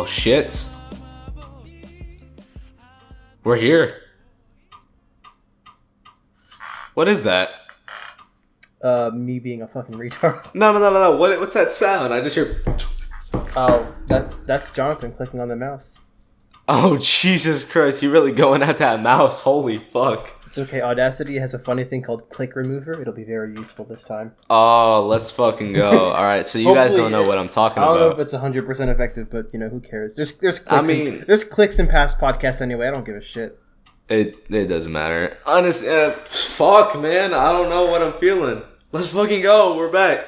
Well, shit. We're here. What is that? Me being a fucking retard. No. What's that sound? I just hear... Oh, that's Jonathan clicking on the mouse. Oh, Jesus Christ. You're really going at that mouse. Holy fuck. It's okay. Audacity has a funny thing called click remover. It'll be very useful this time. Oh, let's fucking go. All right, so you guys don't know what I'm talking about. I don't know if it's 100% effective, but, who cares? There's clicks there's clicks in past podcasts anyway. I don't give a shit. It doesn't matter. Honestly, fuck, man. I don't know what I'm feeling. Let's fucking go. We're back.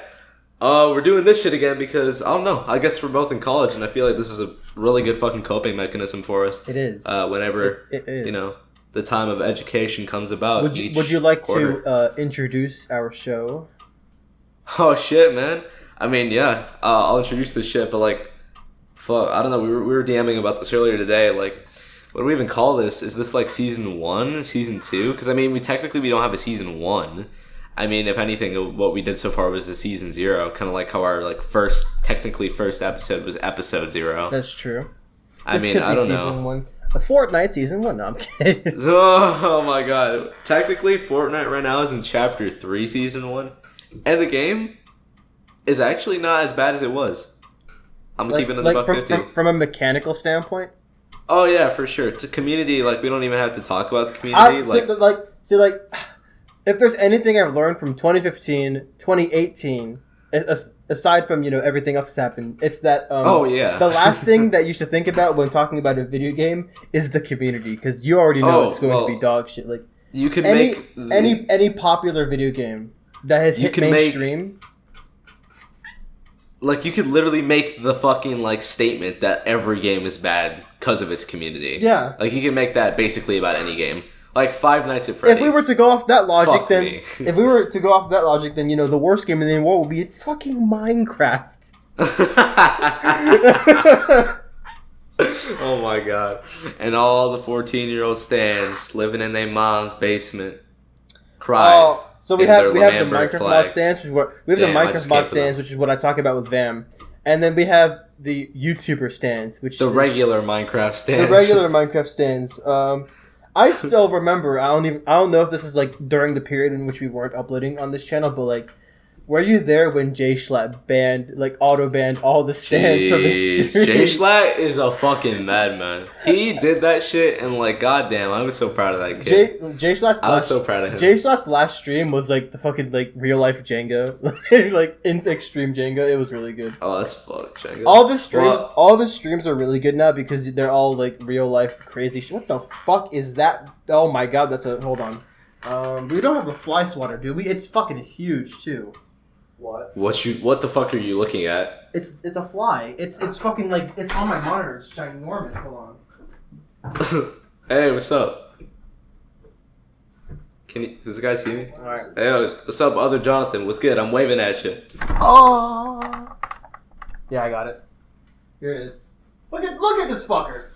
We're doing this shit again because, I don't know. I guess we're both in college, and I feel like this is a really good fucking coping mechanism for us. It is. Whenever, it is. The time of education comes about. Would you like to introduce our show? Oh, shit, man. I mean, yeah. I'll introduce this shit, but, like, fuck. I don't know. We were DMing about this earlier today. Like, what do we even call this? Is this, like, season 1? Season 2? Because, I mean, we don't have a season 1. I mean, if anything, what we did so far was the season 0. Kind of like how our, like, first episode was episode 0. That's true. I don't know. 1. A Fortnite season 1. No, I'm kidding. Oh my god. Technically, Fortnite right now is in chapter 3, season 1. And the game is actually not as bad as it was. I'm keeping it above 50. From a mechanical standpoint? Oh, yeah, for sure. To community, like, we don't even have to talk about the community. If there's anything I've learned from 2015, 2018... aside from everything else that's happened, it's that the last thing that you should think about when talking about a video game is the community, because you already know it's going to be dog shit. Like, you can make any popular video game that has hit mainstream. Like, you could literally make the fucking, like, statement that every game is bad because of its community. Yeah, like, you can make that basically about any game. Like Five Nights at Freddy's. If we were to go off that logic, then the worst game in the world would be fucking Minecraft. Oh my god! And all the 14-year-old stands living in their mom's basement, crying. So we have the Minecraft mod stands, which is what I talk about with Vam, and then we have the YouTuber stands, which the regular Minecraft stands. The regular Minecraft stands. I still remember. I don't know if this is like during the period in which we weren't uploading on this channel, but like, were you there when Jay Schlatt auto banned all the stands from the stream? Jay Schlatt is a fucking madman. He did that shit, and like, goddamn, I was so proud of that kid. I was so proud of him. Jay Schlatt's last stream was like the fucking like real life Jenga, like in extreme Jenga. It was really good. Oh, that's fuck Jenga. All the streams are really good now because they're all like real life crazy shit. What the fuck is that? Oh my god, hold on. We don't have a fly swatter, do we? It's fucking huge too. What? What the fuck are you looking at? It's a fly. It's fucking like it's on my monitor. It's ginormous. Hold on. Hey, what's up? Does this guy see me? Alright. Hey, what's up, other Jonathan? What's good? I'm waving at you. Oh. Yeah, I got it. Here it is. Look at this fucker.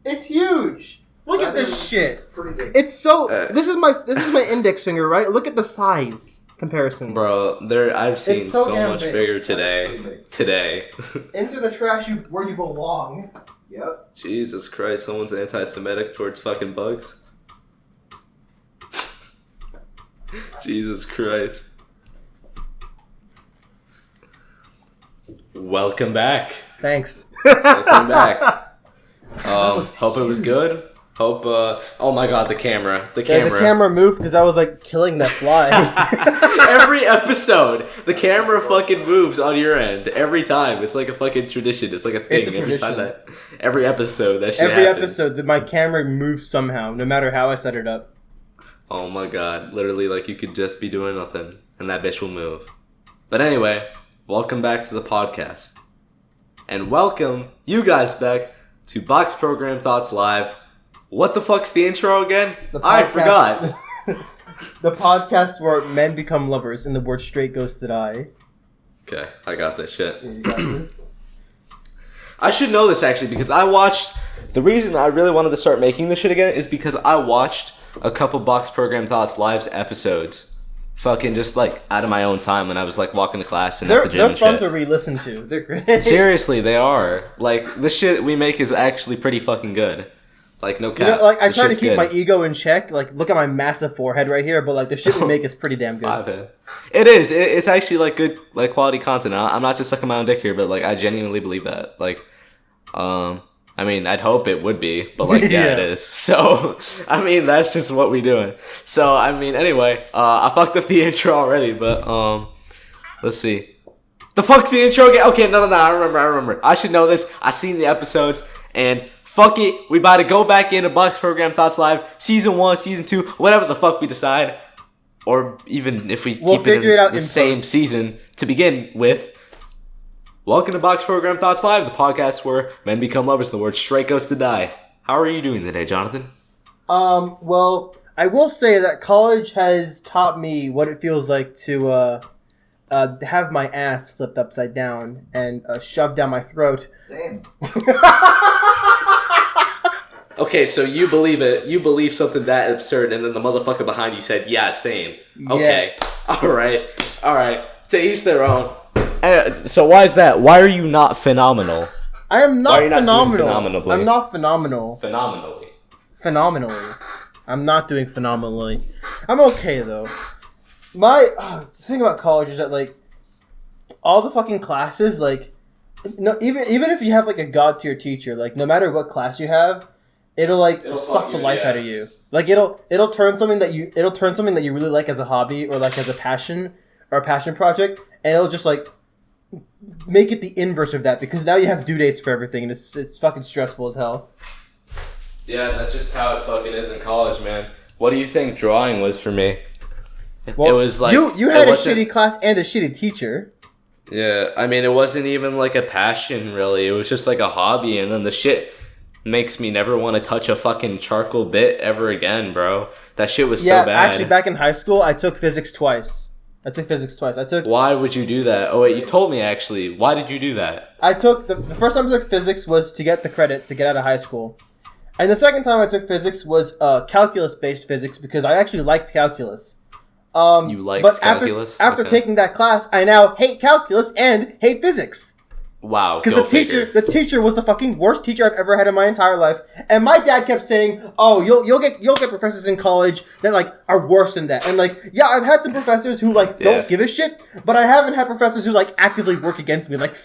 It's huge. Look at this shit. Pretty big. It's so. This is my index finger, right? Look at the size comparison, bro. I've seen so much bigger today. Into the trash where you belong. Yep. Jesus Christ, someone's anti-Semitic towards fucking bugs. Jesus Christ. Welcome back. Thanks. Welcome back. Hope it was good. Hope, oh my god, the camera. The camera moved because I was, like, killing that fly. Every episode, the camera fucking moves on your end. Every time. It's like a fucking tradition. It's like a thing. Every episode, that shit happens. Episode, my camera moves somehow, no matter how I set it up. Oh my god. Literally, like, you could just be doing nothing, and that bitch will move. But anyway, welcome back to the podcast. And welcome you guys back to Box Program Thoughts Live. What the fuck's the intro again? I forgot. The podcast where men become lovers and the word straight goes to die. Okay, I got this shit. You got this? I should know this actually because the reason I really wanted to start making this shit again is because I watched a couple Box Program Thoughts Lives episodes fucking just like out of my own time when I was like walking to class and at the gym and shit. They're fun to re-listen to. They're great. Seriously, they are. Like, this shit we make is actually pretty fucking good. Like, no cap. Like, I try to keep my ego in check. Like, look at my massive forehead right here, but like the shit we make is pretty damn good. It is. It's actually like good, like quality content. I'm not just sucking my own dick here, but like I genuinely believe that. Like, I mean, I'd hope it would be, but like, yeah, it is. So, I mean, that's just what we doing. So, I mean, anyway, I fucked up the intro already, but let's see. The fuck's the intro again? Okay, no, I remember. I should know this. I seen the episodes, and fuck it, we about to go back into Box Program Thoughts Live, Season 1, Season 2, whatever the fuck we decide. Or even if we keep it in the same season to begin with. Welcome to Box Program Thoughts Live, the podcast where men become lovers and the word straight goes to die. How are you doing today, Jonathan? Well, I will say that college has taught me what it feels like to have my ass flipped upside down and shoved down my throat. Same. Okay, so you believe it. You believe something that absurd, and then the motherfucker behind you said, yeah, same. Okay. Yeah. All right. To each their own. So why is that? Why are you not phenomenal? I am not phenomenal. I'm not phenomenal. Phenomenally. I'm not doing phenomenally. I'm okay, though. The thing about college is that, like, all the fucking classes, like, no, even if you have, like, a god-tier teacher, like, no matter what class you have, it'll suck the life out of you. Like, it'll turn something that you really like as a hobby or, like, as a passion or a passion project, and it'll just, like, make it the inverse of that, because now you have due dates for everything, and it's fucking stressful as hell. Yeah, that's just how it fucking is in college, man. What do you think drawing was for me? Well, it was like you had a shitty class and a shitty teacher. Yeah, I mean, it wasn't even like a passion, really. It was just like a hobby, and then the shit makes me never want to touch a fucking charcoal bit ever again, bro. That shit was so bad. Yeah, actually, back in high school, I took physics twice. Why would you do that? Oh, wait, you told me, actually. Why did you do that? I took... The first time I took physics was to get the credit to get out of high school. And the second time I took physics was calculus-based physics, because I actually liked calculus. You liked calculus? After taking that class, I now hate calculus and hate physics. Wow, because the teacher was the fucking worst teacher I've ever had in my entire life, and my dad kept saying, "Oh, you'll get professors in college that like are worse than that." And like, yeah, I've had some professors who like don't give a shit, but I haven't had professors who like actively work against me. Like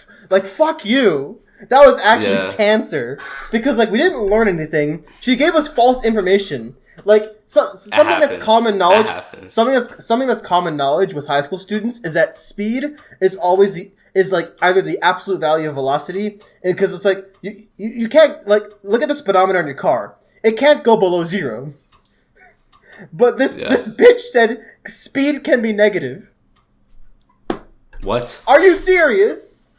fuck you. That was actually cancer, because like we didn't learn anything. She gave us false information. Like something that's common knowledge. Something that's common knowledge with high school students is that speed is always like either the absolute value of velocity, and because it's like you can't like look at the speedometer in your car, it can't go below 0. But this bitch said speed can be negative. What? Are you serious?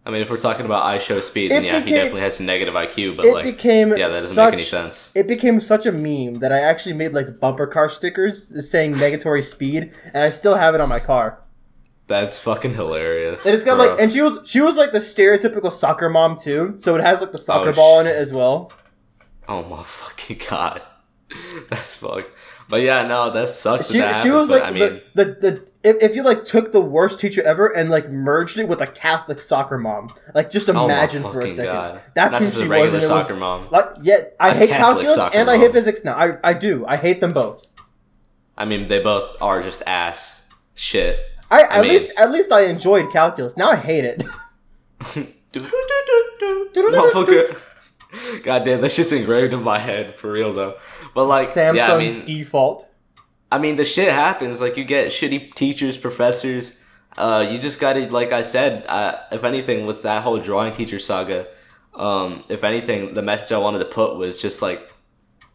I mean, if we're talking about I show speed, then he definitely has some negative IQ, but that doesn't make any sense. It became such a meme that I actually made like bumper car stickers saying negatory speed, and I still have it on my car. That's fucking hilarious. And it's got like, and she was like the stereotypical soccer mom too, so it has like the soccer ball in it as well. Oh my fucking god, that's fucked. But yeah, no, that sucks. She was like, I mean, if you like took the worst teacher ever and like merged it with a Catholic soccer mom, like just imagine for a second. God. That's who she was. Regular soccer mom. Like, yeah, I hate calculus and I hate physics now. I do. I hate them both. I mean, they both are just ass shit. At least I enjoyed calculus. Now I hate it. God damn, that shit's engraved in my head for real though. But like, Samsung default. I mean, the shit happens. Like, you get shitty teachers, professors. You just gotta, like I said, if anything, with that whole drawing teacher saga, if anything, the message I wanted to put was just like,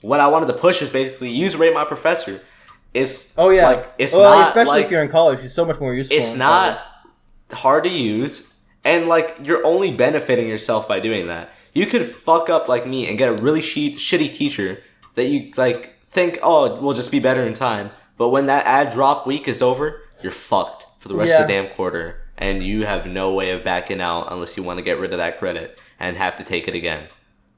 what I wanted to push is basically use rate my professor. It's not especially like, if you're in college, it's so much more useful. It's not hard to use, and like you're only benefiting yourself by doing that. You could fuck up like me and get a really shitty teacher that you like think, oh, we'll just be better in time. But when that ad drop week is over, you're fucked for the rest of the damn quarter, and you have no way of backing out unless you want to get rid of that credit and have to take it again.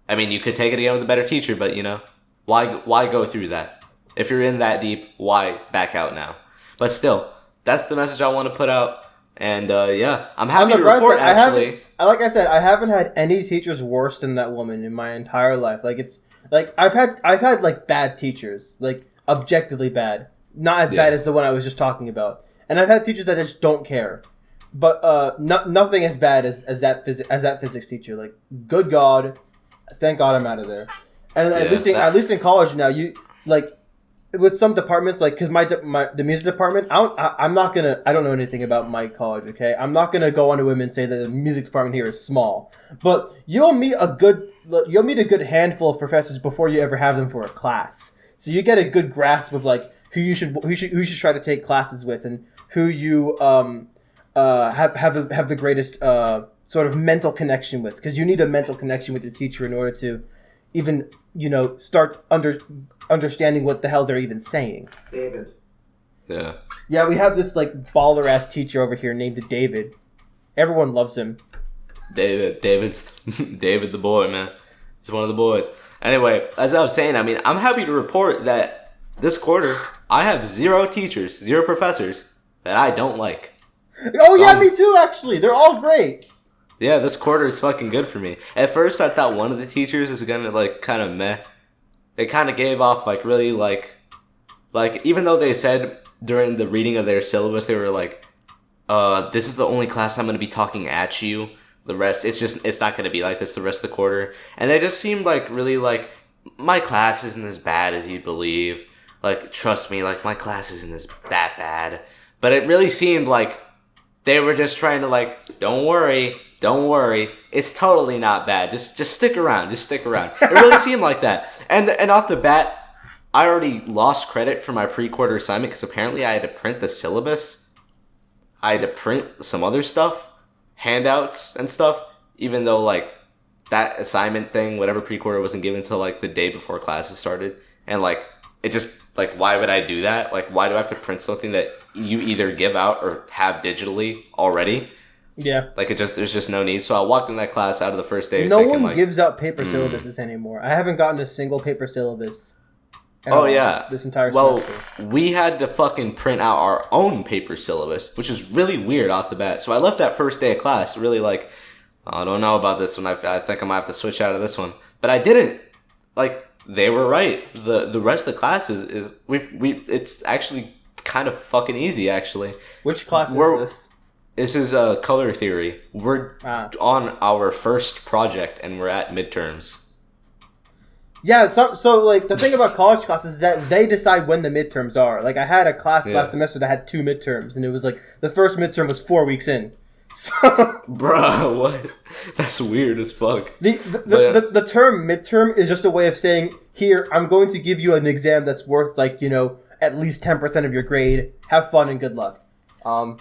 I mean, you could take it again with a better teacher, but you know, why go through that? If you're in that deep, why back out now? But still, that's the message I want to put out. And I'm happy to report. Actually, like I said, I haven't had any teachers worse than that woman in my entire life. Like it's like I've had like bad teachers, like objectively bad, not as bad as the one I was just talking about. And I've had teachers that just don't care. But nothing as bad as that physics teacher. Like, good God, thank God I'm out of there. And at least in college now, you like with some departments, like because the music department, I don't know anything about my college. Okay, I'm not gonna go on to women and say that the music department here is small. But you'll meet a good handful of professors before you ever have them for a class. So you get a good grasp of like who you should try to take classes with and who you have the greatest sort of mental connection with, because you need a mental connection with your teacher in order to even start understanding what the hell they're even saying. David. Yeah, we have this like baller ass teacher over here named David. Everyone loves him. David's David the boy, man. He's one of the boys. Anyway, as I was saying, I mean, I'm happy to report that this quarter I have 0 teachers, 0 professors that I don't like. Oh yeah, me too. Actually, they're all great. Yeah, this quarter is fucking good for me. At first, I thought one of the teachers was gonna like kind of meh. They kind of gave off like really like even though they said during the reading of their syllabus they were like, this is the only class I'm gonna be talking at you. The rest, it's not gonna be like this the rest of the quarter. And they just seemed like really like, my class isn't as bad as you believe. Like, trust me, like my class isn't that bad. But it really seemed like they were just trying to like, don't worry, it's totally not bad. Just stick around, It really seemed like that. And off the bat, I already lost credit for my pre-quarter assignment because apparently I had to print the syllabus. I had to print some other stuff, handouts and stuff, even though like that assignment thing, whatever pre-quarter, wasn't given until like the day before classes started. And like, it just, like, why would I do that? Like, why do I have to print something that you either give out or have digitally already? Yeah. Like, there's just no need. So I walked in that class out of the first day. No one gives out paper syllabuses anymore. I haven't gotten a single paper syllabus. This entire semester. We had to fucking print out our own paper syllabus, which is really weird off the bat. So I left that first day of class really like, I don't know about this one. I think I might have to switch out of this one. But I didn't. Like, they were right. The rest of the classes is it's actually kind of fucking easy actually. Which class is this? This is color theory. We're on our first project and we're at midterms. Yeah, so like the thing about college classes is that they decide when the midterms are. Like I had a class last semester that had 2 midterms, and it was like the first midterm was 4 weeks in. So, bruh, what? That's weird as fuck. The term midterm is just a way of saying, here, I'm going to give you an exam that's worth like, at least 10% of your grade. Have fun and good luck.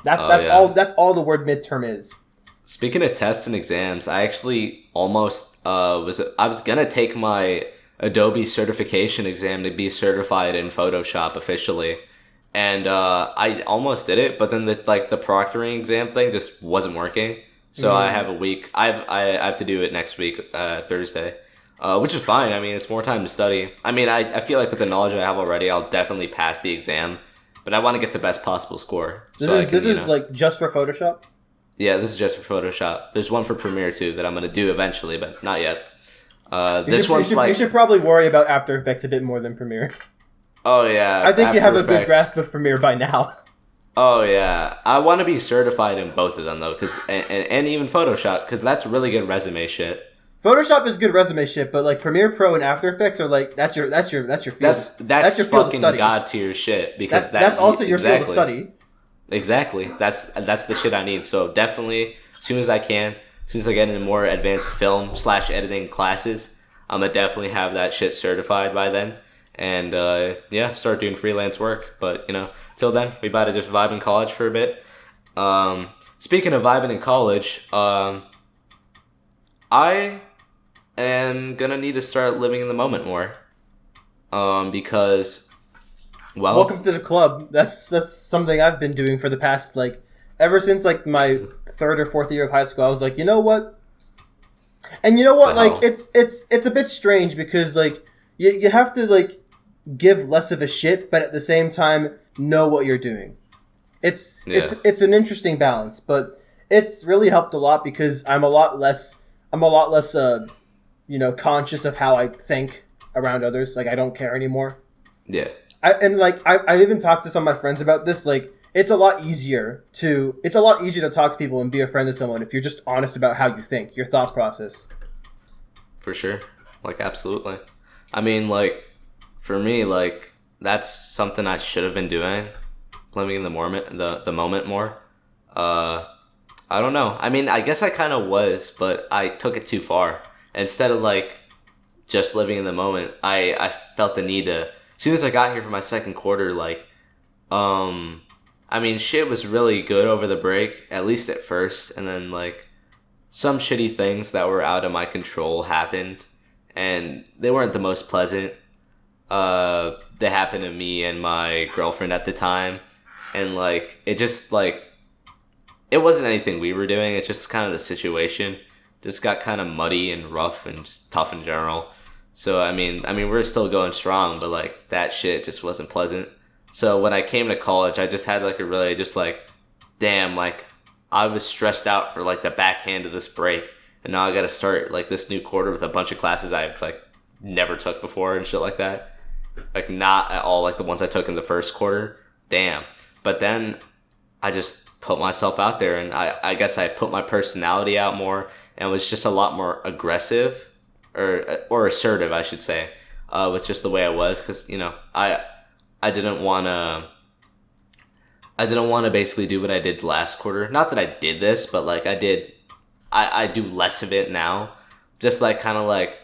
That's all the word midterm is. Speaking of tests and exams, I actually almost I was gonna take my Adobe certification exam to be certified in Photoshop officially. And I almost did it, but then the proctoring exam thing just wasn't working. So I have a week. I have to do it next week, Thursday, which is fine. I mean, it's more time to study. I mean, I feel like with the knowledge I have already, I'll definitely pass the exam. But I want to get the best possible score. This is like just for Photoshop? Yeah, this is just for Photoshop. There's one for Premiere too that I'm gonna do eventually, but not yet. You should probably worry about After Effects a bit more than Premiere. Oh yeah, I think you have a good grasp of Premiere by now. Oh yeah, I want to be certified in both of them though, and even Photoshop, because that's really good resume shit. Photoshop is good resume shit, but like Premiere Pro and After Effects are like that's your field. That's your fucking god tier shit, because that's also your field of study. Exactly, that's the shit I need. So definitely, as soon as I get into more advanced film / editing classes, I'm gonna definitely have that shit certified by then. And start doing freelance work. But till then, we about to just vibe in college for a bit. Speaking of vibing in college, I am gonna need to start living in the moment more. Because, well, welcome to the club. That's something I've been doing for the past ever since my 3rd or 4th year of high school. I was like, you know what? And you know what? Like it's a bit strange because you have to give less of a shit, but at the same time know what you're doing. It's an interesting balance, but it's really helped a lot because I'm a lot less conscious of how I think around others. Like I don't care anymore. Yeah. I even talked to some of my friends about this. Like it's a lot easier to talk to people and be a friend to someone if you're just honest about how you think, your thought process. For sure. Like absolutely. I mean, like for me, like that's something I should have been doing, living in the moment more. I don't know. I mean, I guess I kind of was, but I took it too far. Instead of like just living in the moment, I felt the need to. As soon as I got here for my second quarter, like, I mean, shit was really good over the break, at least at first, and then like some shitty things that were out of my control happened, and they weren't the most pleasant. They happened to me and my girlfriend at the time, and like it just like it wasn't anything we were doing. It's just kind of the situation just got kind of muddy and rough and just tough in general. So I mean we're still going strong, but like that shit just wasn't pleasant. So when I came to college, I just had like a really just like, damn, like I was stressed out for like the backhand of this break, and now I got to start like this new quarter with a bunch of classes I've like never took before and shit like that. Like not at all like the ones I took in the first quarter. Damn. But then I just put myself out there, and I guess I put my personality out more and was just a lot more aggressive or assertive, I should say, with just the way I was, because I didn't want to basically do what I did last quarter. Not that I did this, but like I do less of it now, just like kind of like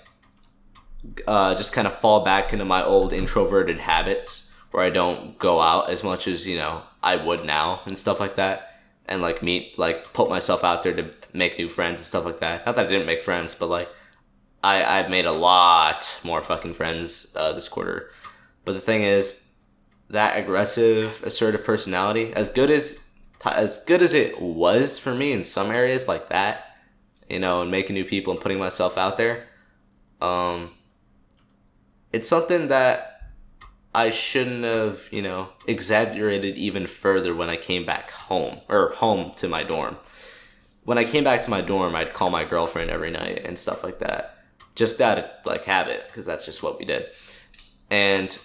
just kind of fall back into my old introverted habits where I don't go out as much as I would now and stuff like that, and like put myself out there to make new friends and stuff like that. Not that I didn't make friends, but like I've made a lot more fucking friends this quarter. But the thing is, that aggressive, assertive personality, as good as it was for me in some areas like that, and making new people and putting myself out there, it's something that I shouldn't have, exaggerated even further when I came back home to my dorm. When I came back to my dorm, I'd call my girlfriend every night and stuff like that, just out of like habit, because that's just what we did. And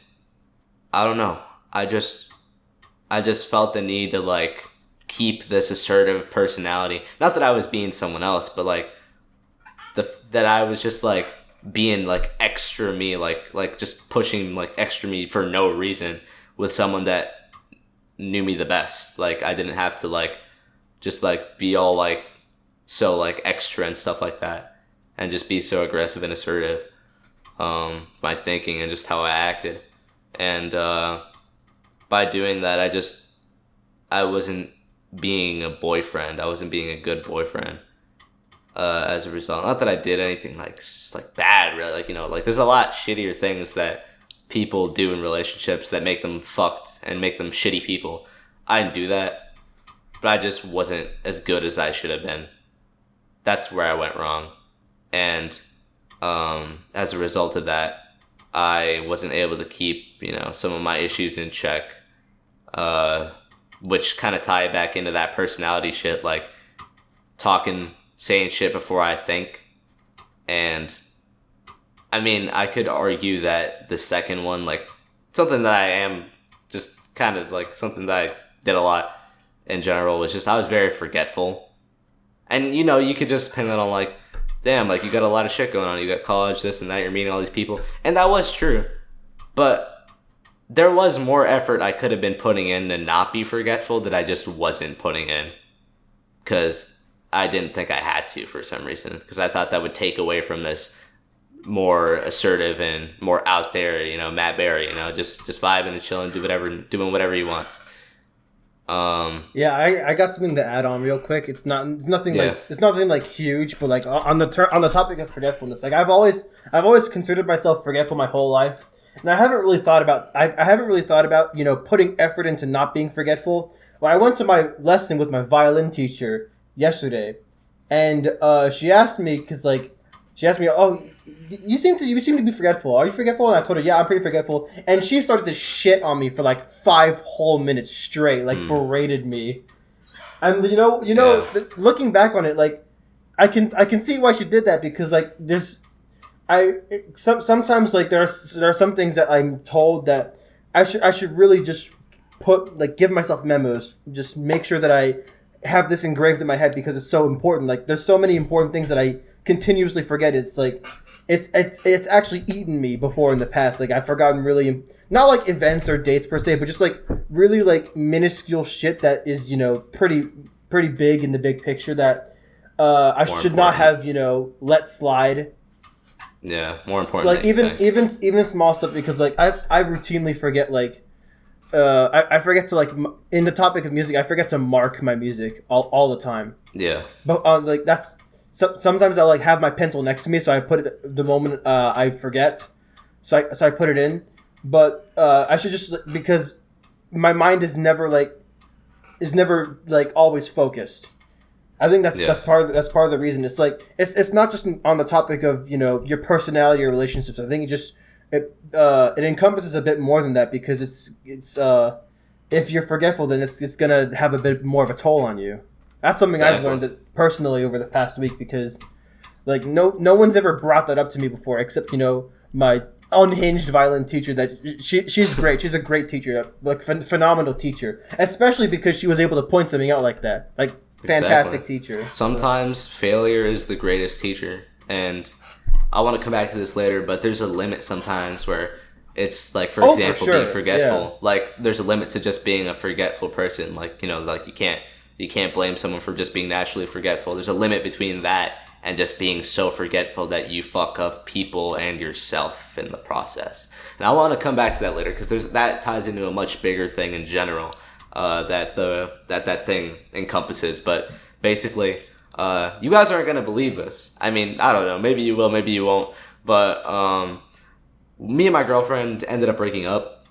I don't know, I just felt the need to like keep this assertive personality. Not that I was being someone else, but like that I was just like being like extra me, like just pushing like extra me for no reason with someone that knew me the best. Like I didn't have to like just like be all like so like extra and stuff like that, and just be so aggressive and assertive, my thinking and just how I acted. And by doing that, I wasn't being a boyfriend. I wasn't being a good boyfriend. As a result, not that I did anything like bad, really. Like like there's a lot shittier things that people do in relationships that make them fucked and make them shitty people. I didn't do that, but I just wasn't as good as I should have been. That's where I went wrong, and as a result of that, I wasn't able to keep some of my issues in check, which kind of tie back into that personality shit, like saying shit before I think. And I mean, I could argue that the second one, like something that I am just kind of like something that I did a lot in general, was just I was very forgetful. And you could just pin that on like, damn, like you got a lot of shit going on. You got college, this and that, you're meeting all these people. And that was true. But there was more effort I could have been putting in to not be forgetful that I just wasn't putting in. Because I didn't think I had to for some reason. Because I thought that would take away from this more assertive and more out there, Matt Berry, just vibing and chilling, doing whatever he wants. Yeah, I got something to add on real quick. It's nothing like huge, but like on the topic of forgetfulness, like I've always considered myself forgetful my whole life, and I haven't really thought about putting effort into not being forgetful. Well, I went to my lesson with my violin teacher yesterday, and she asked me, because like She asked me, "Oh, you seem to be forgetful. Are you forgetful?" And I told her, "Yeah, I'm pretty forgetful." And she started to shit on me for like 5 whole minutes straight, like berated me. And looking back on it, like I can see why she did that, because like sometimes like there are some things that I'm told that I should really just give myself memos, just make sure that I have this engraved in my head because it's so important. Like there's so many important things that I continuously forget. It's like it's actually eaten me before in the past. Like I've forgotten really, not like events or dates per se, but just like really like minuscule shit that is pretty big in the big picture that I should not have let slide. Yeah, more important. So, like even small stuff, because like I routinely forget like I forget to like in the topic of music, I forget to mark my music all the time. Yeah, but like that's sometimes I'll like have my pencil next to me, so I put it the moment I forget, so I put it in. But I should just, because my mind is never always focused. I think that's part of the reason. It's like it's not just on the topic of your personality or relationships. I think it encompasses a bit more than that, because it's if you're forgetful, then it's gonna have a bit more of a toll on you. That's something I've learned personally over the past week, because like no one's ever brought that up to me before, except my unhinged violin teacher. That she's great. She's a great teacher, like phenomenal teacher, especially because she was able to point something out like that. Like fantastic teacher. Sometimes failure is the greatest teacher, and I want to come back to this later, but there's a limit sometimes where it's like, for example, being forgetful. Yeah. Like there's a limit to just being a forgetful person. Like like you can't blame someone for just being naturally forgetful. There's a limit between that and just being so forgetful that you fuck up people and yourself in the process. And I want to come back to that later, because that ties into a much bigger thing in general that thing encompasses. But basically, you guys aren't gonna believe this. I mean, I don't know. Maybe you will, maybe you won't. But me and my girlfriend ended up breaking up,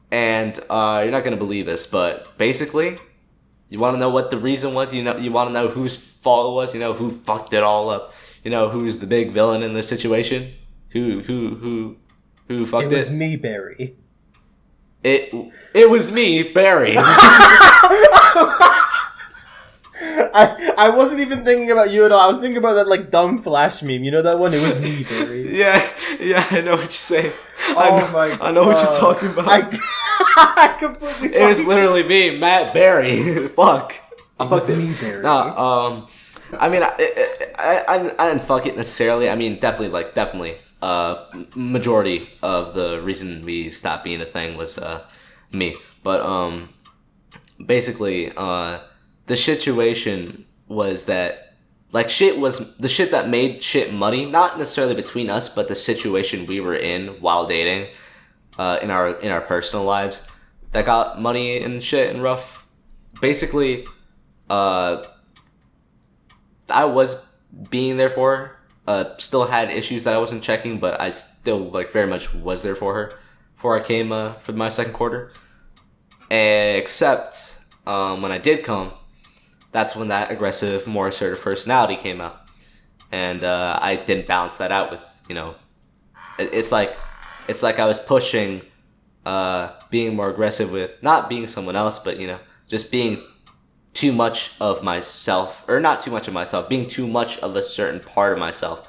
and you're not gonna believe this, but basically, you want to know what the reason was? You want to know whose fault it was? Who fucked it all up? Who's the big villain in this situation? Who fucked it? It was me, Barry. It was me, Barry. I wasn't even thinking about you at all. I was thinking about that like dumb Flash meme. You know that one? It was me, Barry. Yeah, I know what you're saying. I know what you're talking about. I completely. It was literally me, Matt Barry. Fuck. It was me, Barry. No, I mean, I didn't fuck it necessarily. I mean, definitely. Majority of the reason we stopped being a thing was me. But basically, the situation was that like shit was the shit that made shit muddy. Not necessarily between us, but the situation we were in while dating. In our personal lives, that got muddy and shit and rough. Basically, I was being there for her. Still had issues that I wasn't checking, but I still like very much was there for her before I came for my second quarter. Except when I did come, that's when that aggressive, more assertive personality came out, and I didn't balance that out with It's like I was pushing being more aggressive with not being someone else, but just being too much of myself, or not too much of myself, being too much of a certain part of myself,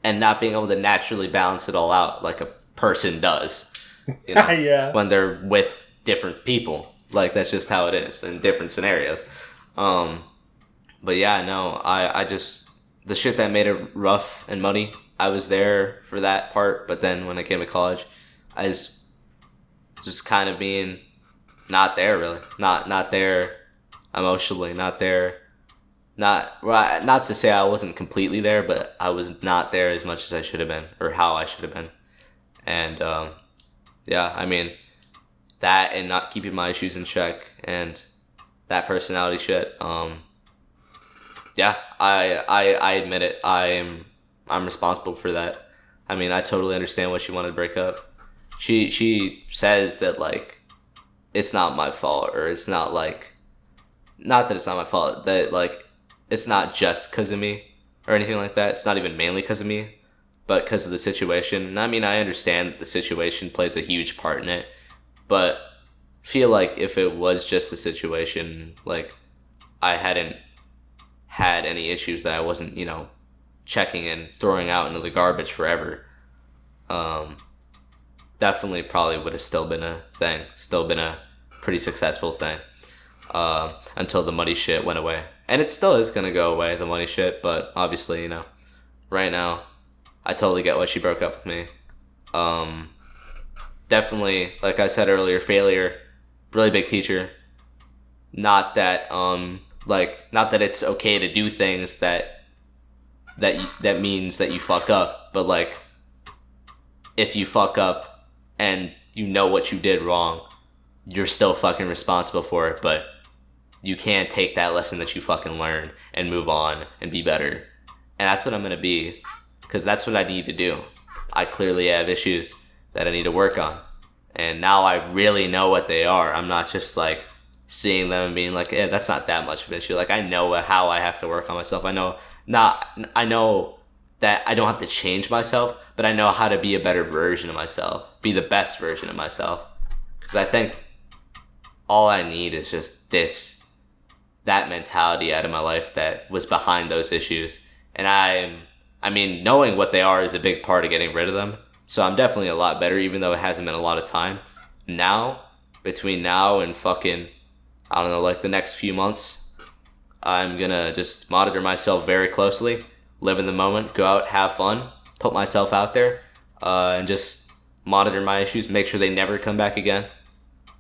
and not being able to naturally balance it all out like a person does, yeah, when they're with different people. Like that's just how it is in different scenarios. But yeah, no, I just, the shit that made it rough and muddy, I was there for that part, but then when I came to college, I was just kind of being not there, really. Not there emotionally, not there. Not to say I wasn't completely there, but I was not there as much as I should have been, or how I should have been. And yeah, I mean, that and not keeping my issues in check and that personality shit. Yeah, I admit it. I'm responsible for that. I mean, I totally understand why she wanted to break up. She says that like it's not my fault, or it's not that it's not my fault, that like it's not just because of me. or anything like that. It's not even mainly because of me, but because of the situation. And I mean, I understand that the situation plays a huge part in it, but feel like if it was just the situation, like I hadn't had any issues that I wasn't, checking and throwing out into the garbage forever, definitely probably would have still been a thing, still been a pretty successful thing, until the money shit went away. And it still is going to go away, the money shit, but obviously, right now, I totally get why she broke up with me. Definitely, like I said earlier, failure, really big teacher. Not that, not that it's okay to do things that means that you fuck up, but like, if you fuck up and you know what you did wrong, you're still fucking responsible for it, but you can't take that lesson that you fucking learned and move on and be better. And that's what I'm gonna be, because that's what I need to do. I clearly have issues that I need to work on, and now I really know what they are. I'm not just like seeing them and being like, that's not that much of an issue. Like, I know how I have to work on myself. I know that I don't have to change myself, but I know how to be a better version of myself, be the best version of myself. Because I think all I need is just that mentality out of my life that was behind those issues. And knowing what they are is a big part of getting rid of them. So I'm definitely a lot better, even though it hasn't been a lot of time. Now, between now and fucking, I don't know, like the next few months, I'm gonna just monitor myself very closely, live in the moment, go out, have fun, put myself out there, and just monitor my issues, make sure they never come back again.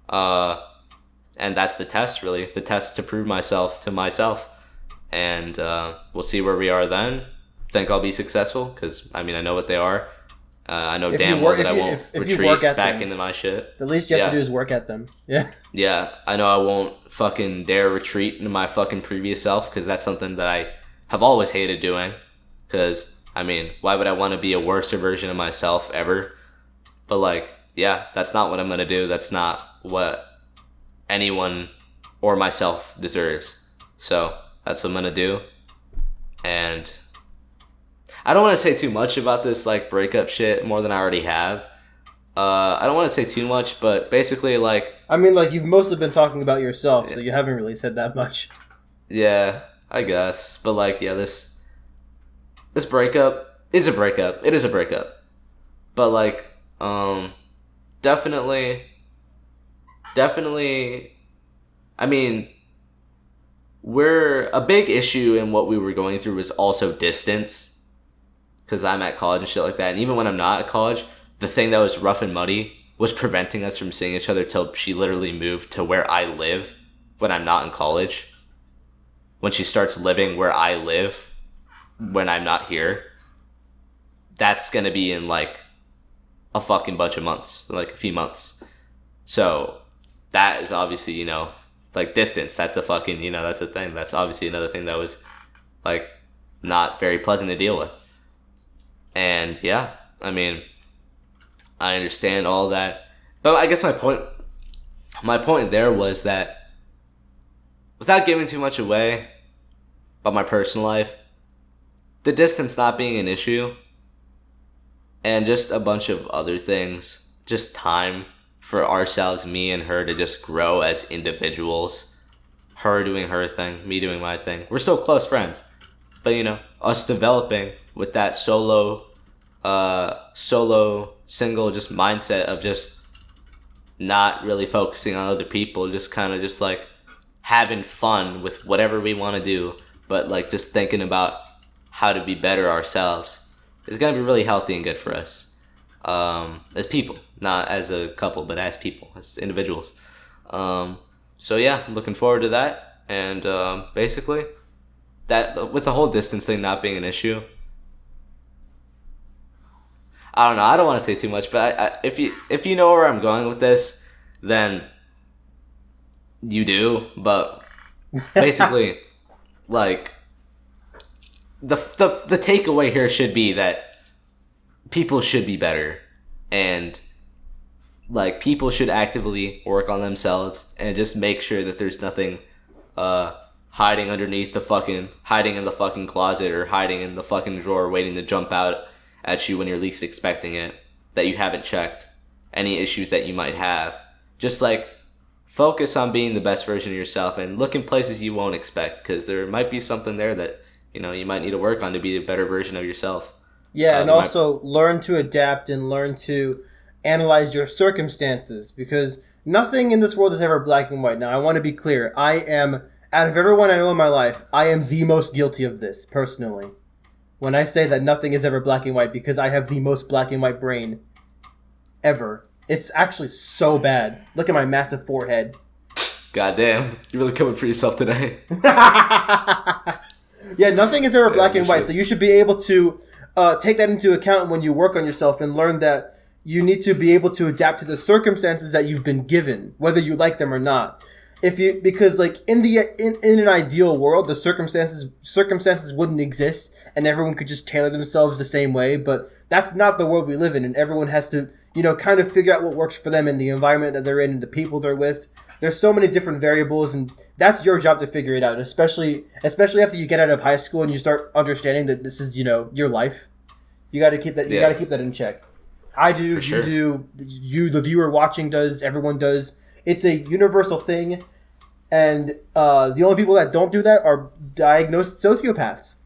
And that's the test, really. The test to prove myself to myself. And we'll see where we are then. Think I'll be successful, because, I know what they are. I know damn well that I won't retreat back into my shit. The least you have to do is work at them. Yeah. Yeah, I know I won't fucking dare retreat into my fucking previous self, because that's something that I have always hated doing. Because, why would I want to be a worse version of myself ever? But, like, yeah, that's not what I'm going to do. That's not what anyone or myself deserves. So, that's what I'm going to do. And I don't want to say too much about this, like, breakup shit more than I already have. I don't want to say too much, but basically, like... you've mostly been talking about yourself, so you haven't really said that much. Yeah, I guess. But, like, yeah, this breakup is a breakup. It is a breakup. But, like, definitely, we're... A big issue in what we were going through was also distance. Because I'm at college and shit like that. And even when I'm not at college, the thing that was rough and muddy was preventing us from seeing each other till she literally moved to where I live when I'm not in college. When she starts living where I live when I'm not here. That's going to be in like a fucking bunch of months. Like a few months. So that is obviously, like distance. That's a fucking, that's a thing. That's obviously another thing that was like not very pleasant to deal with. And yeah, I understand all that. But I guess my point there was that without giving too much away about my personal life, the distance not being an issue, and just a bunch of other things, just time for ourselves, me and her, to just grow as individuals. Her doing her thing, me doing my thing. We're still close friends. But, us developing with that solo, single, just mindset of just not really focusing on other people, just kind of just like having fun with whatever we want to do, but like just thinking about how to be better ourselves is going to be really healthy and good for us, as people, not as a couple, but as people, as individuals. So yeah, I'm looking forward to that. And basically, that with the whole distance thing not being an issue, I don't know. I don't want to say too much, but if you know where I'm going with this, then you do. But basically, like the takeaway here should be that people should be better, and like people should actively work on themselves and just make sure that there's nothing hiding in the fucking closet or hiding in the fucking drawer waiting to jump out at you when you're least expecting it, that you haven't checked, any issues that you might have. Just like focus on being the best version of yourself and look in places you won't expect, because there might be something there that, you know, you might need to work on to be a better version of yourself. Yeah, and also learn to adapt and learn to analyze your circumstances, because nothing in this world is ever black and white. Now, I want to be clear. I am, out of everyone I know in my life, I am the most guilty of this, personally. When I say that nothing is ever black and white, because I have the most black and white brain ever. It's actually so bad. Look at my massive forehead. Goddamn, you're really coming for yourself today. Yeah, nothing is ever black and white, so you should be able to take that into account when you work on yourself and learn that you need to be able to adapt to the circumstances that you've been given, whether you like them or not. Because like in an ideal world, the circumstances wouldn't exist and everyone could just tailor themselves the same way, but that's not the world we live in, and everyone has to, you know, kind of figure out what works for them in the environment that they're in and the people they're with. There's so many different variables, and that's your job to figure it out, especially after you get out of high school and you start understanding that this is, you know, your life. You got to keep that. You got to keep that in check. I do. Sure. You do. You, the viewer watching, does. Everyone does. It's a universal thing, and the only people that don't do that are diagnosed sociopaths.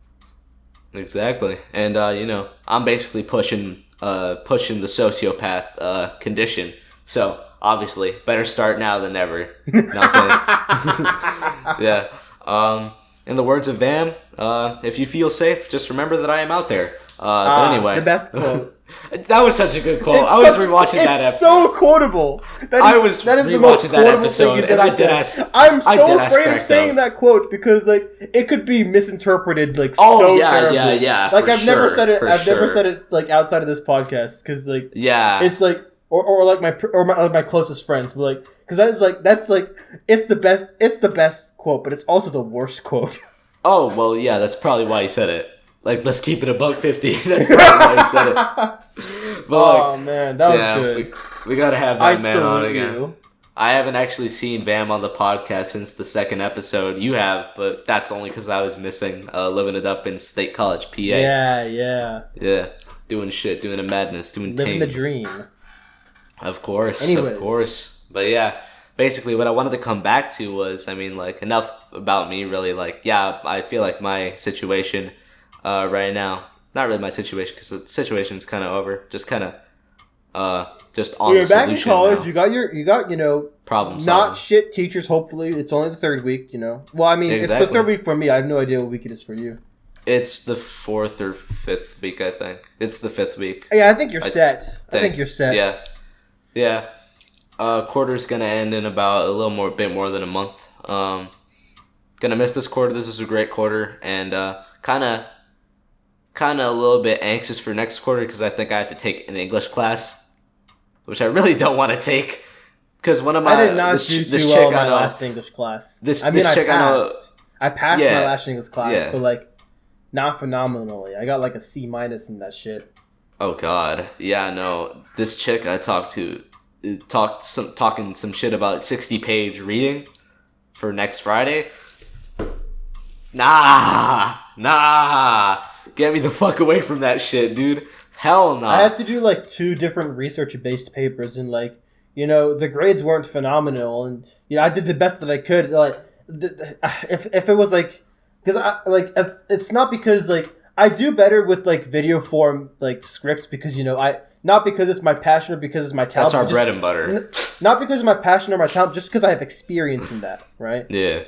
Exactly, and you know, I'm basically pushing the sociopath condition. So obviously, better start now than never. You know what I'm saying? Yeah. In the words of Vam, if you feel safe, just remember that I am out there. But anyway, the best quote. That was such a good quote. I was rewatching that episode. It's so quotable. That is the most quotable thing that I said. I'm so afraid of saying that quote because like it could be misinterpreted like so terribly. Yeah. Like I've never said it. I've never said it like outside of this podcast because like it's like or like my closest friends were like because that's like it's the best quote, but it's also the worst quote. Oh well, yeah, that's probably why he said it. Like, let's keep it $1.50. That's probably why he said it. But, man, that was good. We gotta have that man on again. You. I haven't actually seen Bam on the podcast since the second episode. You have, but that's only because I was missing living it up in State College, PA. Yeah. Doing shit, doing a madness, doing living the dream. Of course. Anyways. Of course. But yeah, basically what I wanted to come back to was, I mean, like, enough about me, really. Like, yeah, I feel like my situation... right now, not really my situation because the situation's kind of over. Just kind of, just on. You're back in college. Now. You got you know problems. Not shit teachers. Hopefully, it's only the third week. You know. Well, I mean, It's the third week for me. I have no idea what week it is for you. It's the fourth or fifth week. I think it's the fifth week. Yeah, I think you're set. I think you're set. Yeah. Quarter's gonna end in about a bit more than a month. Gonna miss this quarter. This is a great quarter, and kind of a little bit anxious for next quarter because I think I have to take an English class, which I really don't want to take because one of my I did not do too well in my last English class. I passed my last English class, but like not phenomenally. I got like a C- in that shit. Oh god, yeah, no. This chick I talked to talking some shit about 60-page reading for next Friday. Nah. Get me the fuck away from that shit, dude. Hell no. I had to do like 2 different research-based papers, and like, you know, the grades weren't phenomenal, and you know, I did the best that I could. Like, if it was like, because it's not because like I do better with like video form like scripts because you know not because it's my passion or because it's my talent. That's our bread and butter. Not because of my passion or my talent, just because I have experience in that, right? Yeah.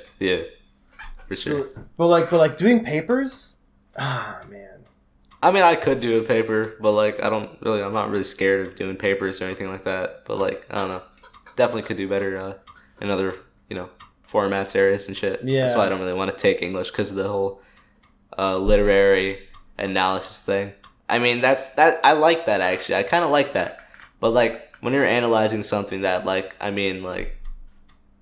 For sure. So, but like doing papers. Man. I mean, I could do a paper, but like, I'm not really scared of doing papers or anything like that. But like, I don't know. Definitely could do better in other, you know, formats, areas and shit. Yeah. That's why I don't really want to take English because of the whole literary analysis thing. I mean, I like that actually. I kind of like that. But like, when you're analyzing something that like, I mean, like,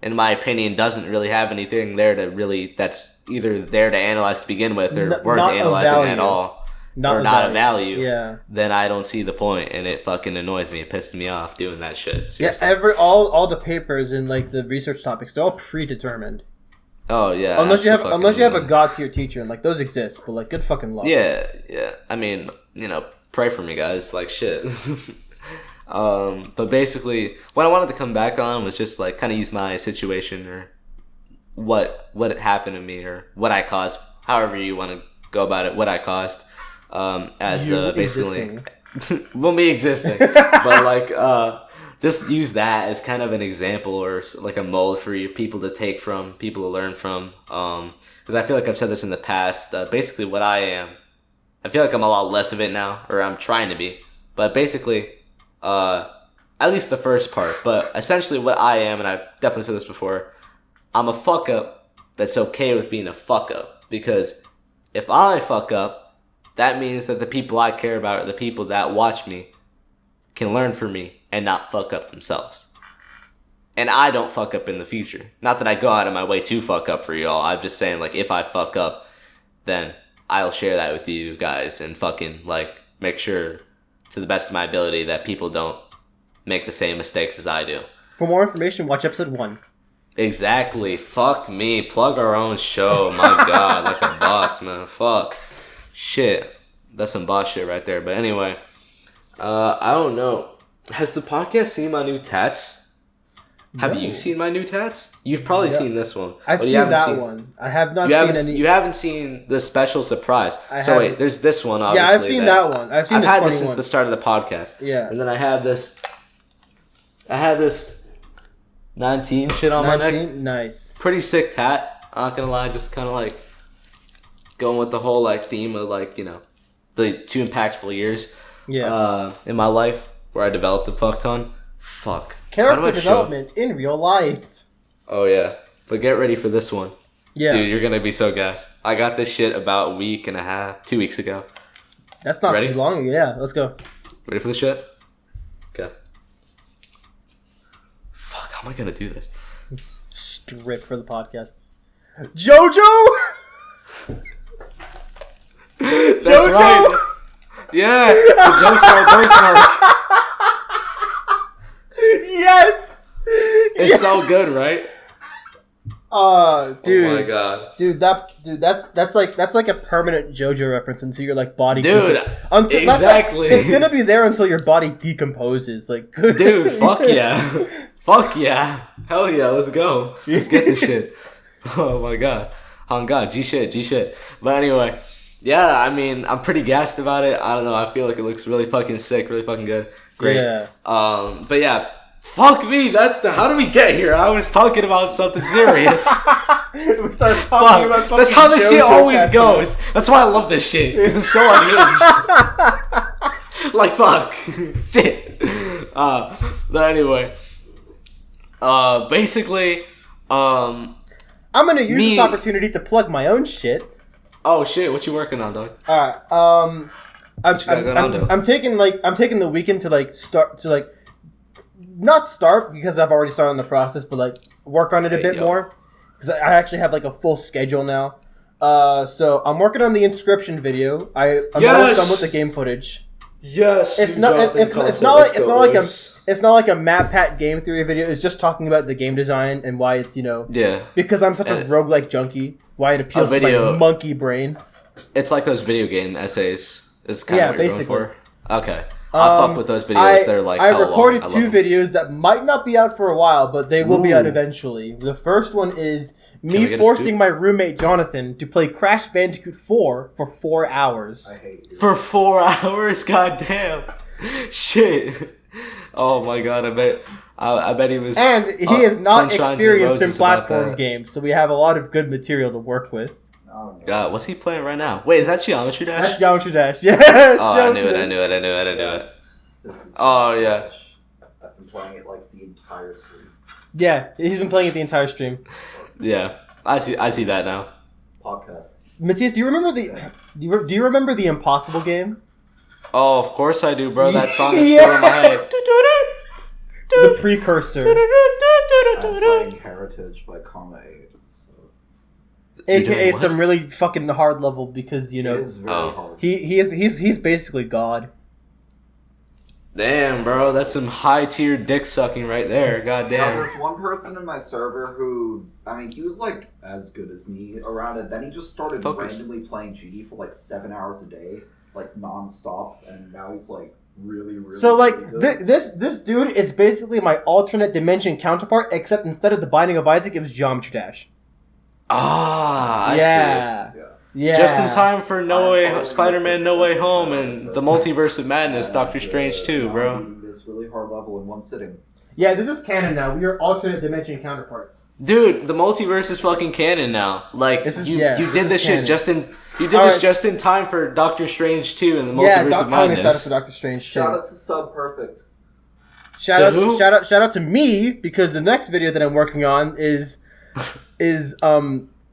in my opinion, doesn't really have anything there to really, that's either there to analyze to begin with or worth analyzing at all. Not a value. Yeah. Then I don't see the point, and it fucking annoys me. It pisses me off doing that shit. Seriously. Yeah, all the papers and like the research topics, they're all predetermined. Oh yeah. Unless you have a god tier teacher, and like those exist, but like good fucking luck. Yeah. I mean, pray for me, guys. Like shit. But basically, what I wanted to come back on was just like kind of use my situation or what happened to me or what I caused, however you want to go about it, what I caused, as basically, well, me existing, but like just use that as kind of an example or like a mold for you people to take from, people to learn from, because I feel like I've said this in the past. Basically, what I am, I feel like I'm a lot less of it now, or I'm trying to be, but basically. At least the first part, but essentially what I am, and I've definitely said this before, I'm a fuck up that's okay with being a fuck up, because if I fuck up, that means that the people I care about, or the people that watch me, can learn from me and not fuck up themselves. And I don't fuck up in the future. Not that I go out of my way to fuck up for y'all, I'm just saying, like, if I fuck up, then I'll share that with you guys and fucking, like, make sure to the best of my ability that people don't make the same mistakes as I do. For more information, watch episode 1. Exactly. Fuck me. Plug our own show. My God. Like a boss, man. Fuck. Shit. That's some boss shit right there. But anyway. I don't know. Has the podcast seen my new tats? Have you seen my new tats? You've probably seen this one. I've seen that one. I have not seen any. You haven't seen the special surprise. Wait, there's this one, obviously. Yeah, I've seen that one. I've had this since the start of the podcast. Yeah. And then I have this 19 shit on my neck. Nice. Pretty sick tat. I'm not gonna lie, just kind of like going with the whole like theme of like, the 2 impactful years in my life where I developed a fuck ton. Fuck. Character development in real life. Oh, yeah. But get ready for this one. Yeah. Dude, you're going to be so gassed. I got this shit about a week and a half, 2 weeks ago. That's not too long. Yeah, let's go. Ready for the shit? Okay. Fuck, how am I going to do this? Strip for the podcast. JoJo! That's JoJo! Right. Yeah, the jokes are birthmark. Yes! It's so good, right? Dude. Oh my god. That's like a permanent JoJo reference until your like body. Dude, exactly. It's gonna be there until your body decomposes. Like, dude, fuck yeah, fuck yeah, hell yeah, let's go. Let's get this shit. Oh my god, on God, G shit. But anyway, yeah, I mean, I'm pretty gassed about it. I don't know. I feel like it looks really fucking sick, really fucking good. Great. Yeah. But yeah. Fuck me! How did we get here? I was talking about something serious. We started talking about fucking That's how this shit always goes. That's why I love this shit, because it's so unhinged. Like, fuck. Shit. But anyway. Basically, I'm gonna use this opportunity to plug my own shit. Oh shit, what you working on, dog? Alright, I'm taking the weekend to not start because I've already started on the process, but like work on it a bit more because I actually have like a full schedule now. So I'm working on the inscription video. I'm almost done with the game footage. Yes, it's not like a map pat game theory video. It's just talking about the game design and why it's because I'm such a roguelike junkie. Why it appeals to my monkey brain. It's like those video game essays. Is kind of what you're basically. Going for. Okay. I fuck with those videos. They're like I recorded 2 videos that might not be out for a while, but they will be out eventually. The first one is me forcing my roommate Jonathan to play Crash Bandicoot 4 for 4 hours. I hate you. For 4 hours? Goddamn. Shit. Oh my god, I bet he was. And he is not experienced in platform games, so we have a lot of good material to work with. Oh, God, what's he playing right now? Wait, is that Geometry Dash? That's Geometry Dash, yes! Oh, I knew it. Oh, yeah. I've been playing it like the entire stream. Yeah, he's been playing it the entire stream. Yeah, I see that now. Podcast. Matthias, do you remember the Impossible game? Oh, of course I do, bro. That song is still in my head. The precursor. I'm playing Heritage by Karma 8. AKA some really fucking hard level because it is very hard. He's basically God. Damn, bro, that's some high tier dick sucking right there. God damn. There's one person in my server who, I mean, he was like as good as me around it. Then he just started randomly playing GD for like 7 hours a day, like non-stop, and now he's like really so like really this dude is basically my alternate dimension counterpart, except instead of the Binding of Isaac, it was Geometry Dash. I see. Yeah. Just in time for Spider-Man No Way Home and the Multiverse of Madness, Doctor Strange 2, bro. This really hard level in one sitting. Yeah, this is canon now. We are alternate dimension counterparts. Dude, the multiverse is fucking canon now. Like you did this shit canon. just in time for Doctor Strange 2 and the Multiverse of Madness. I'm excited for Doctor Strange 2. Shout out to Sub Perfect. Shout out to me, because the next video that I'm working on is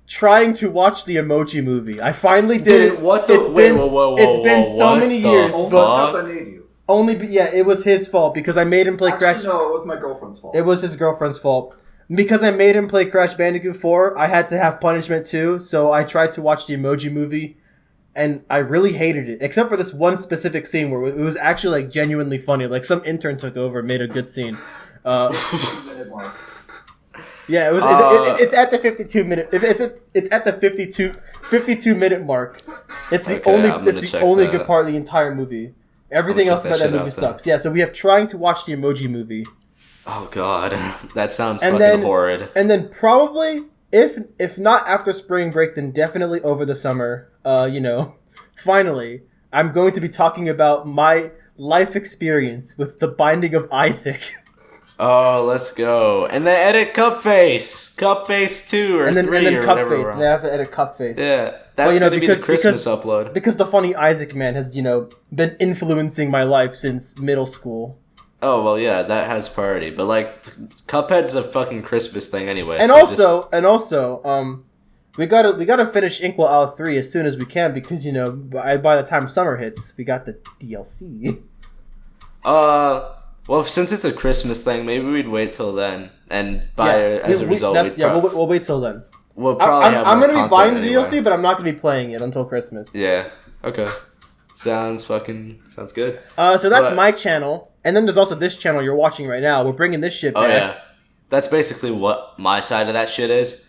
trying to watch the Emoji Movie. I finally did it. What the? It's been so many years. Only because I made you. It was his fault because I made him play Crash. No, it was my girlfriend's fault. It was his girlfriend's fault. Because I made him play Crash Bandicoot 4, I had to have punishment too, so I tried to watch the Emoji Movie, and I really hated it, except for this one specific scene where it was actually like genuinely funny. Like some intern took over and made a good scene. Yeah, it was. It's at the 52 minute. It's at the 52 minute mark. It's the only good part of the entire movie. Everything else about that movie sucks. Yeah, so we have trying to watch the Emoji Movie. Oh god, that sounds fucking horrid. And then probably, if not after spring break, then definitely over the summer. Finally, I'm going to be talking about my life experience with the Binding of Isaac. Oh, let's go. And then edit Cupface 2 or 3 or whatever. And then I have to edit Cupface. Yeah, that's going to be the Christmas upload. Because the funny Isaac man has, been influencing my life since middle school. Oh, well, yeah, that has priority. But, like, Cuphead's a fucking Christmas thing anyway. And also, we gotta finish Inkwell Out 3 as soon as we can because, by the time summer hits, we got the DLC. Well, since it's a Christmas thing, maybe we'd wait till then, and as a result, we'll wait till then. We'll probably I'm gonna be buying the DLC, but I'm not gonna be playing it until Christmas. Yeah. Okay. Sounds good. So that's my channel, and then there's also this channel you're watching right now. We're bringing this shit back. Oh yeah. That's basically what my side of that shit is.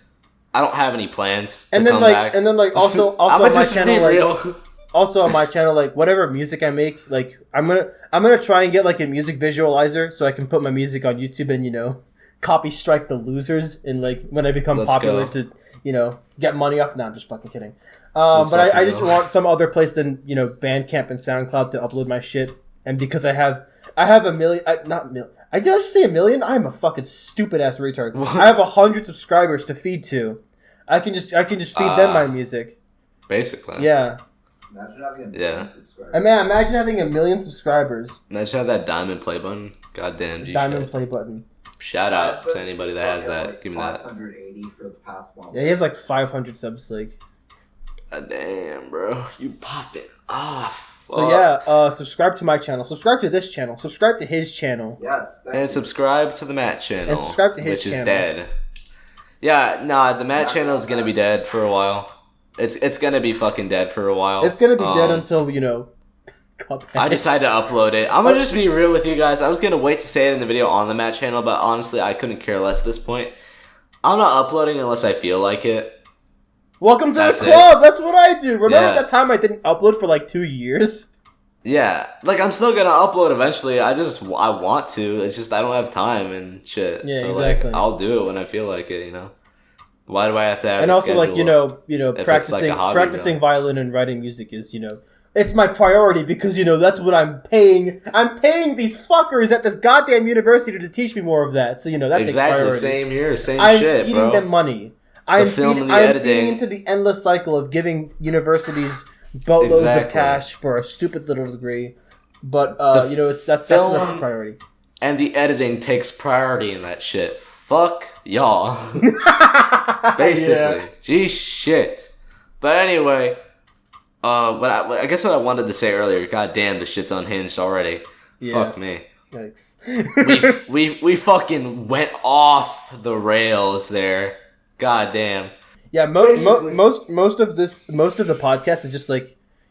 I don't have any plans to come back. And then also on my channel Also on my channel, whatever music I make, I'm gonna try and get a music visualizer so I can put my music on YouTube and copy strike the losers and when I become popular to get money off. No, I'm just fucking kidding. But I just want some other place than Bandcamp and SoundCloud to upload my shit. And because I have a million, not million. I did I just say a million? I'm a fucking stupid ass retard. What? I have 100 subscribers to feed to. I can just feed them my music. Basically. Yeah. Imagine having a million subscribers. Imagine having 1 million subscribers. Imagine having that diamond play button. Goddamn, Diamond play button. Shout out to anybody that has that. Give me that. 580 for the past 1 Yeah, he has 500 subs. God damn, bro, you pop it off. So yeah, subscribe to my channel. Subscribe to this channel. Subscribe to his channel. Yes. And subscribe to the Matt channel. And subscribe to his channel. Which is dead. Yeah, the Matt channel is gonna be dead for a while. It's gonna be fucking dead for a while. It's gonna be dead until Cuphead. I decided to upload it. I'm gonna just be real with you guys. I was gonna wait to say it in the video on the Matt channel, but honestly, I couldn't care less at this point. I'm not uploading unless I feel like it. Welcome to the club. That's what I do. Remember that time I didn't upload for 2 years? Yeah, I'm still gonna upload eventually. I want to. It's just I don't have time and shit. Yeah, so exactly. I'll do it when I feel like it. Why do I have to have? And also, practicing violin and writing music is it's my priority because that's what I'm paying. I'm paying these fuckers at this goddamn university to teach me more of that. So that's exactly priority. Same here, same I'm shit, feeding bro. them money. I'm feeding into the endless cycle of giving universities boatloads of cash for a stupid little degree. But that's less priority. And the editing takes priority in that shit. Fuck y'all. Basically. Yeah. Gee shit. But anyway, I guess what I wanted to say earlier, god damn, the shit's unhinged already. Yeah. Fuck me. Yikes. we fucking went off the rails there. God damn. Yeah, most of the podcast is just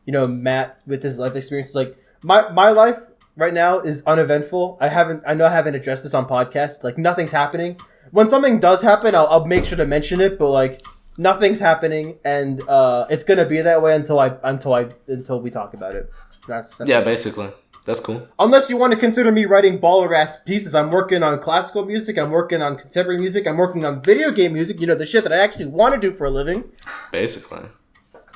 Matt with his life experience. My life right now is uneventful. I know I haven't addressed this on podcast. Like, nothing's happening. When something does happen, I'll make sure to mention it. But like, nothing's happening, and it's gonna be that way until we talk about it. That's yeah, basically. That's cool. Unless you want to consider me writing baller ass pieces. I'm working on classical music. I'm working on contemporary music. I'm working on video game music. You know, the shit that I actually want to do for a living. Basically.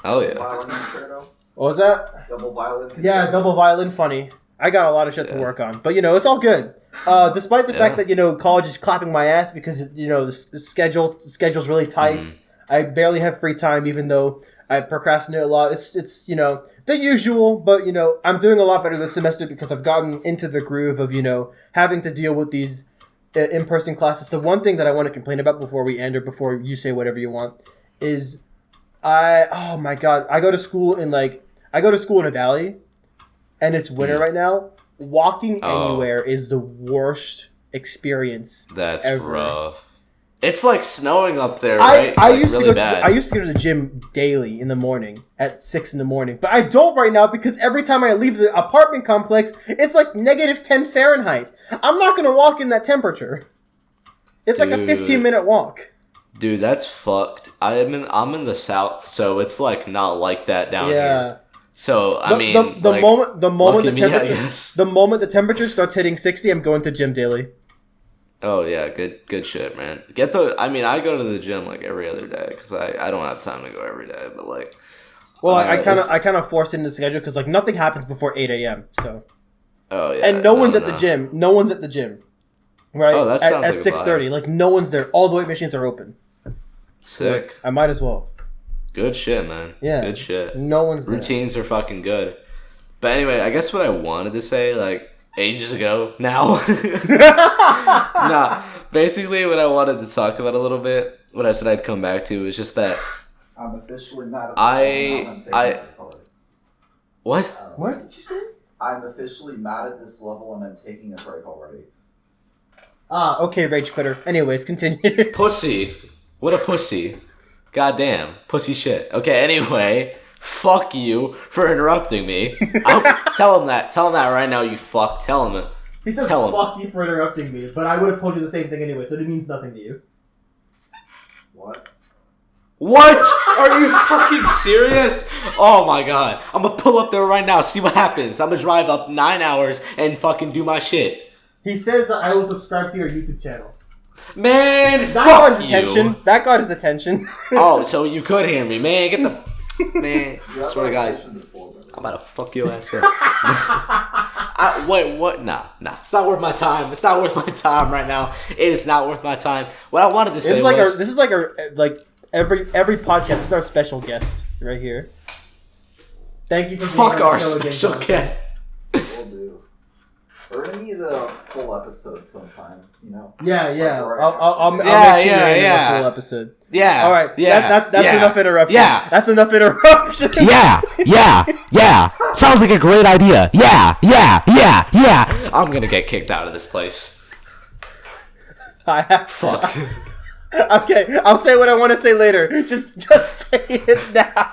Hell yeah. What was that? Double violin. Yeah, double violin. Funny. I got a lot of shit to work on. But, you know, it's all good. Despite the fact that, you know, college is clapping my ass because, you know, the schedule's really tight. I barely have free time, even though I procrastinate a lot. It's you know, the usual, but, you know, I'm doing a lot better this semester because I've gotten into the groove of, you know, having to deal with these in-person classes. The one thing that I want to complain about before we end or before you say whatever you want is oh my God, I go to school in a valley and it's winter right now. Walking anywhere is the worst experience That's ever. Rough. It's like snowing up there, right? I used to go to the gym daily in the morning at 6 a.m, but I don't right now because every time I leave the apartment complex, it's like -10 Fahrenheit. I'm not gonna walk in that temperature. It's like a 15-minute walk. Dude, that's fucked. I'm in the south, so it's like not like that down here. So I mean, the moment the temperature starts hitting 60, I'm going to gym daily. Oh yeah, good shit, man. I go to the gym like every other day because I don't have time to go every day, but like. Well, I kind of forced it into the schedule because like nothing happens before 8 a.m. So. Oh yeah. And no one's at the gym. No one's at the gym. Right. Oh, that sounds at like 6:30. Like no one's there. All the weight machines are open. Sick. So, I might as well. Good shit, man. Yeah. Good shit. No one's there. Routines are fucking good. But anyway, I guess what I wanted to say like ages ago now. Nah, basically what I wanted to talk about a little bit, what I said I'd come back to is just that I'm officially mad at What? What did you say? I'm officially mad at this level and I'm taking a break already. Okay, rage quitter. Anyways, continue. Pussy. What a pussy. Goddamn. Pussy shit. Okay, anyway. Fuck you for interrupting me. Tell him that. Tell him that right now, you fuck. Tell him it. He says fuck you for interrupting me, but I would have told you the same thing anyway, so it means nothing to you. What? What? Are you fucking serious? Oh my god. I'm gonna pull up there right now, see what happens. I'm gonna drive up 9 hours and fucking do my shit. He says that I will subscribe to your YouTube channel. Man, that got his attention. That got his attention. Oh, so you could hear me. Man, get the... Man, I swear to God. I'm about to fuck your ass up. Wait, what? Nah. It's not worth my time. It's not worth my time right now. It is not worth my time. What I wanted to say this is like every podcast. This is our special guest right here. Thank you for being fuck our special guest. Will do. We're gonna need a full episode sometime, you know. Yeah. I'll make sure a full episode. Yeah. All right. Yeah. That's enough interruptions. Yeah. That's enough interruptions. Yeah. Sounds like a great idea. Yeah. I'm gonna get kicked out of this place. Fuck. Okay, I'll say what I want to say later. Just say it now.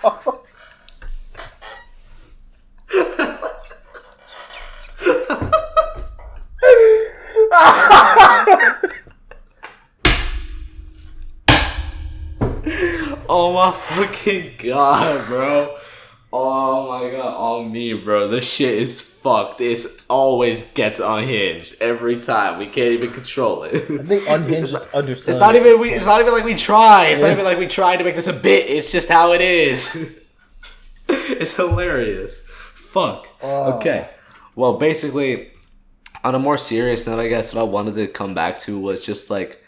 Oh my fucking god, bro. Oh my god, on me, bro. This shit is fucked. It always gets unhinged every time. We can't even control it. I think unhinged is understood. It's not even like we try. It's not even like we tried to make this a bit. It's just how it is. It's hilarious. Fuck. Okay. Well, basically, on a more serious note, I guess what I wanted to come back to was just like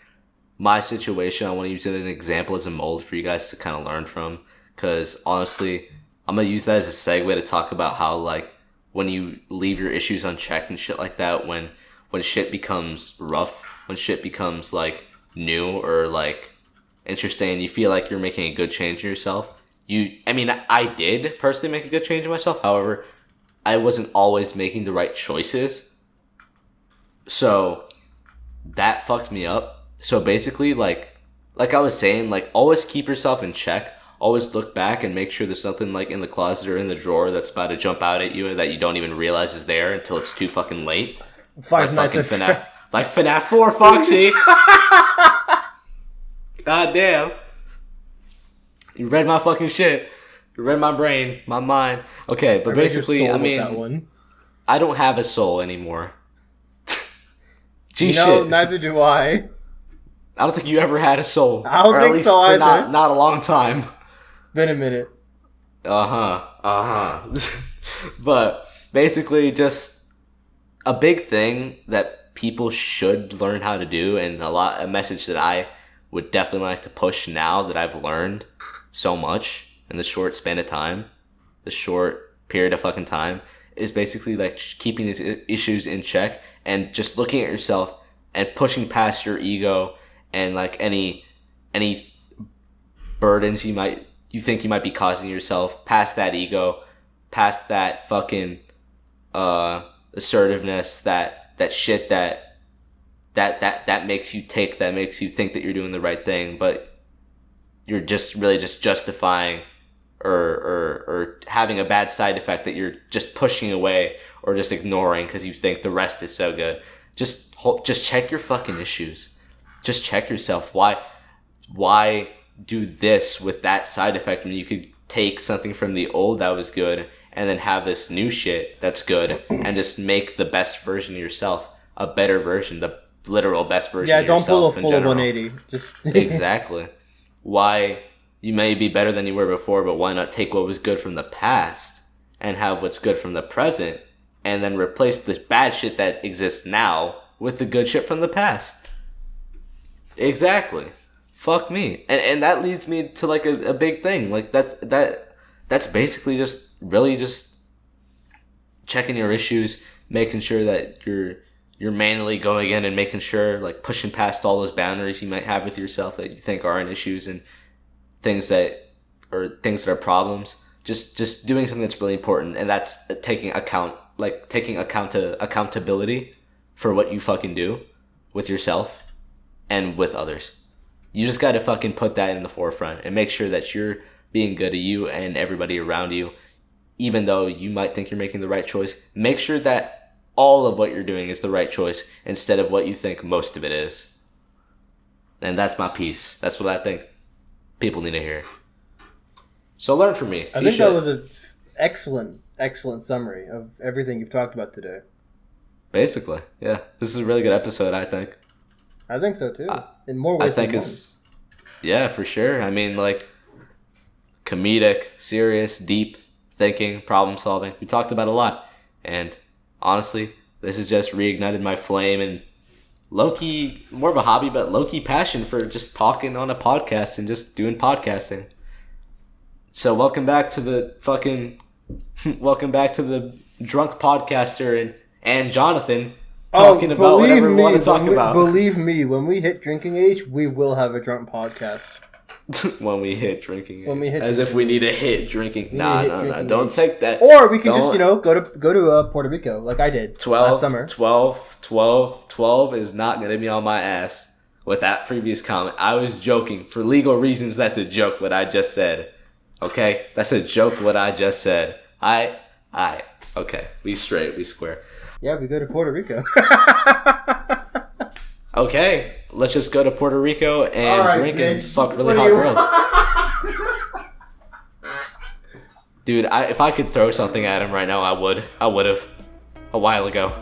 my situation. I want to use it as an example, as a mold for you guys to kind of learn from. Because honestly, I'm going to use that as a segue to talk about how, like, when you leave your issues unchecked and shit like that, when shit becomes rough, when shit becomes, like, new or, like, interesting, you feel like you're making a good change in yourself. I did personally make a good change in myself. However, I wasn't always making the right choices. So that fucked me up. So basically, like I was saying, like, always keep yourself in check. always look back and make sure there's something like in the closet or in the drawer that's about to jump out at you that you don't even realize is there until it's too fucking late. Five Nights at Freddy's. Like FNAF 4, Foxy. God damn. You read my fucking shit. You read my brain, my mind. Okay, but basically, I mean, that one. I don't have a soul anymore. Shit. Neither do I. I don't think you ever had a soul. I don't think so either. Not a long time. It's been a minute. But basically, just a big thing that people should learn how to do, and a message that I would definitely like to push now that I've learned so much in the short span of time, the short period of fucking time, is basically like keeping these issues in check and just looking at yourself and pushing past your ego and like any burdens you think you might be causing yourself, past that ego, past that fucking assertiveness, that shit that makes you tick, that makes you think that you're doing the right thing, but you're just really just justifying or having a bad side effect that you're just pushing away or just ignoring because you think the rest is so good. Just check your fucking issues. Just check yourself. Why do this with that side effect when you could take something from the old that was good and then have this new shit that's good and just make the best version of yourself, a better version, the literal best version of yourself. Yeah, don't pull a full 180. Just Exactly. Why you may be better than you were before, but why not take what was good from the past and have what's good from the present and then replace this bad shit that exists now with the good shit from the past? Exactly. Fuck me. And that leads me to like a big thing. Like that's basically just really just checking your issues, making sure that you're manually going in and making sure, like, pushing past all those boundaries you might have with yourself that you think aren't issues and things that are problems. Just doing something that's really important, and that's taking accountability for what you fucking do with yourself and with others. You just got to fucking put that in the forefront and make sure that you're being good to you and everybody around you, even though you might think you're making the right choice. Make sure that all of what you're doing is the right choice instead of what you think most of it is. And that's my piece. That's what I think people need to hear. So learn from me. I think that was an excellent summary of everything you've talked about today. Basically, yeah. This is a really good episode, I think. I think so, too. In more ways than one. Yeah, for sure. I mean, like, comedic, serious, deep thinking, problem solving. We talked about a lot. And honestly, this has just reignited my flame and low-key, more of a hobby, but low-key passion for just talking on a podcast and just doing podcasting. So welcome back to the drunk podcaster and Jonathan talking about whatever we want to talk about. Believe me, when we hit drinking age, we will have a drunk podcast. When we hit drinking age. As if we need to hit drinking. Nah, don't take that. Or we can just, go to Puerto Rico like I did last summer. 12 is not going to be on my ass with that previous comment. I was joking. For legal reasons, that's a joke what I just said. Okay? That's a joke what I just said. Okay. We straight. We square. Yeah, we go to Puerto Rico. Okay. Let's just go to Puerto Rico and drink and fuck really hot girls. Dude, if I could throw something at him right now, I would have a while ago.